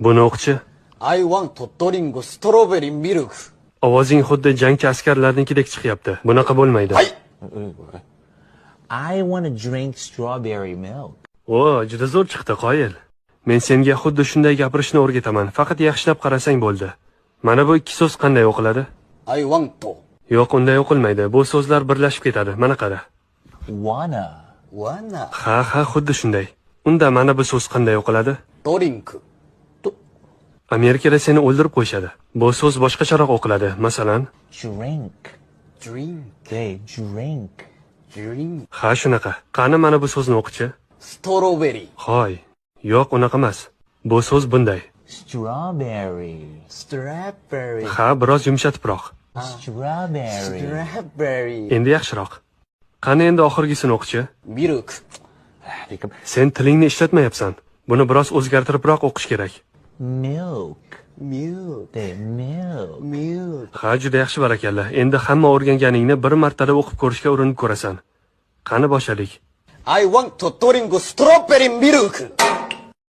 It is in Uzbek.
Buni o'qchi. I want to drink strawberry milk. Ovozing xuddi jangchi askarlarnikidek chiqyapti. Bunaqa bo'lmaydi. Hay. I want to drink strawberry milk. O, juda zo'r chiqdi, qoyil. Men senga xuddi shunday gapirishni o'rgataman. Faqat yaxshilab qarasang bo'ldi. Mana bu ikki so'z qanday o'qiladi? I want to. Yo'q, unday o'qilmaydi. Bu so'zlar birlashib ketadi. Mana qara. Wanna. Wanna Ha, xuddi shunday. Unda mana bu so'z qanday o'qiladi? drink. Amerikada seni o'ldirib qo'yishadi. Bu so'z boshqacharoq o'qiladi. Masalan, Drink. Drink. Drink. Drink. ha shunaqa. Qani mana bu so'zni o'qichi? Strawberry. Hoy. Yo'q, unaqa emas. Bu so'z bunday. Strawberry. Strawberry. Ha, biroz yumshatibroq. Strawberry. Strawberry. Endi yaxshiroq. Qani endi oxirgisini o'qichi? Milk. Sen tilingni ishlatmayapsan. Buni biroz o'zgartiribroq o'qish kerak. Milk. Milk. Milk. Milk. Ha, juda yaxshi barakalla. Endi hamma o'rganganingni bir martada o'qib ko'rishga urinib ko'rasan. Qani boshladik. I want to drink strawberry milk.